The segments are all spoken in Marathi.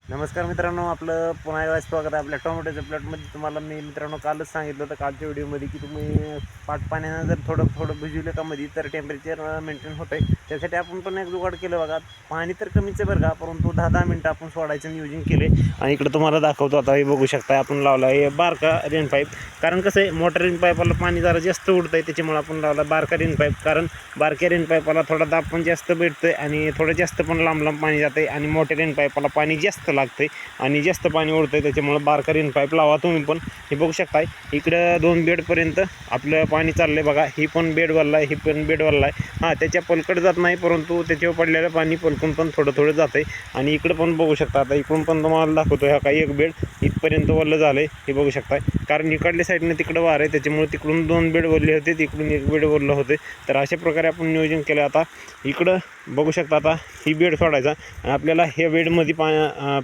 नमस्कार मित्रांनो, आपलं पुन्हा एकदा स्वागत आहे आपल्या टोमॅटोच्या प्लॉटमध्ये. तुम्हाला मी मित्रांनो कालच सांगितलं होतं कालच्या व्हिडिओमध्ये की तुम्ही पाण्यानं जर थोडं भिजवलं का मध्ये तर टेम्परेचर मेंटेन होतं आहे. त्यासाठी आपण पण एक जुगाड केलं बघा. पाणी तर कमीच आहे बरं का, परंतु 10-10 मिनटं आपण सोडायचं नियोजन केले. आणि इकडं तुम्हाला दाखवतो आता, हे बघू शकता आपण लावला आहे बारका रेन पाईप. कारण कसं आहे, मोठ्या रेन पाईपाला पाणी जरा जास्त उडतं आहे, त्याच्यामुळे आपण लावला बारका रेन पाईप. कारण बारक्या रेन पाईपाला थोडा दाब पण जास्त भेटतं आहे आणि थोडं जास्त पण लांब लांब पाणी जातं आहे. आणि मोठ्या रेन पाईपाला पाणी जास्त लागतं आहे आणि जास्त पाणी ओढतं आहे, त्याच्यामुळं बारका रेन पाईप लावा तुम्ही पण. हे बघू शकताय इकडं 2 बेडपर्यंत आपलं पाणी चाललं आहे बघा. ही पण बेडवाला आहे, ही पण बेडवाला आहे. हां, त्याच्या पलकड जात नाही, परंतु त्याच्यावर पडलेलं पाणी पलकून पण थोडं जातं आहे. आणि इकडं पण बघू शकता, आता इकडून पण तुम्हाला दाखवतो. ह्या काही एक बेड इथपर्यंत वरलं झालं आहे, हे बघू शकताय. कारण इकडल्या साईडनं तिकडं वार आहे, त्याच्यामुळे तिकडून 2 बेड वरले होते, तिकडून 1 बेड वरलं होते. तर अशा प्रकारे आपण नियोजन केलं. आता इकडं बघू शकता, आता ही बेड सोडायचा आणि आपल्याला ह्या बेडमध्ये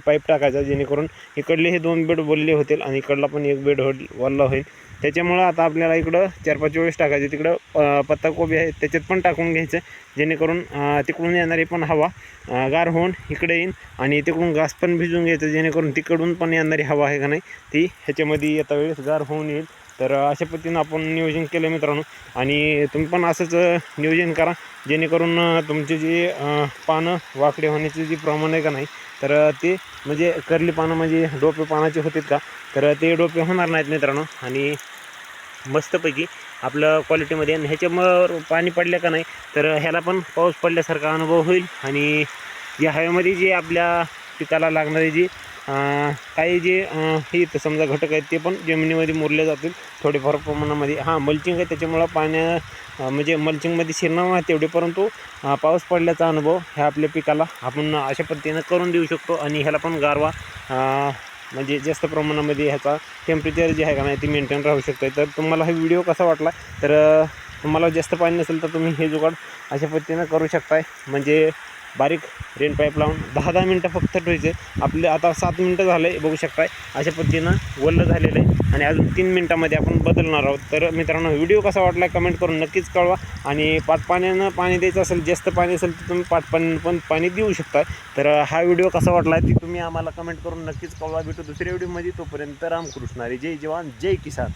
पाईप टाकायचा, जेणेकरून इकडले हे 2 बेड वरले होतील आणि इकडला पण 1 बेड वरला होईल. त्याच्यामुळं आता आपल्याला इकडं 4-5 वेळेस टाकायचे. तिकडं पत्ताकोबी आहे, त्याच्यात पण टाकून घ्यायचं, जेणेकरून तिकडून येणारी पण हवा गार होऊन इकडे येईल आणि तिकडून घास पण भिजून घ्यायचं, जेणेकरून तिकडून पण येणारी हवा आहे का नाही ती ह्याच्यामध्ये येता वेळेस गार होऊन येईल. तर अशा पद्धतीनं आपण नियोजन केलं मित्रांनो. आणि तुम्ही पण असंच नियोजन करा, जेणेकरून तुमचे जे पानं वाकडे होण्याचे जे प्रमाण आहे का नाही, तर ते म्हणजे कर्ली पानं म्हणजे डोपे पानाचे होतात का, तर ते डोपे होणार नाहीत मित्रांनो. आणि मस्तपैकी आपलं क्वालिटीमध्ये. आणि ह्याच्यामुळं पाणी पडलं का नाही, तर ह्याला पण पाऊस पडल्यासारखा अनुभव होईल. आणि या हवेमध्ये जे आपल्या पिकाला लागणारे जे काही जे हे तर समजा घटक आहेत, ते पण जमिनीमध्ये मुरले जातील थोडेफार प्रमाणामध्ये. हां, मल्चिंग आहे, त्याच्यामुळं म्हणजे मल्चिंगमध्ये शिरणार नाही तेवढे, परंतु पाऊस पडल्याचा अनुभव ह्या आपल्या पिकाला आपण अशा पद्धतीनं करून देऊ शकतो. आणि ह्याला पण गारवा म्हणजे जास्त प्रमाणामध्ये ह्याचा टेम्परेचर जे आहे का नाही, ती मेंटेन राहू शकते. तर तुम्हाला हा व्हिडिओ कसा वाटला, तर तुम्हाला जास्त पाणी नसेल तर तुम्ही हे जुगाड अशा पद्धतीनं करू शकताय. म्हणजे बारीक रेन पाईप लावून 10-10 मिनटं फक्त ठेवायचे. आपले आता 7 मिनटं झाले, बघू शकताय अशा पद्धतीनं वल्लं झालेलं आहे. आणि अजून 3 मिनटामध्ये आपण बदलणार आहोत. तर मित्रांनो, व्हिडिओ कसा वाटला कमेंट करून नक्कीच कळवा. आणि पाण्यानं पाणी द्यायचं असेल, जास्त पाणी असेल तर तुम्ही पाण्यानं पण पाणी देऊ शकता. तर हा व्हिडिओ कसा वाटला ती तुम्ही आम्हाला कमेंट करून नक्कीच कळवा. भेटू दुसऱ्या व्हिडिओमध्ये. तोपर्यंत रामकृष्ण हरी. जय जवान जय किसान.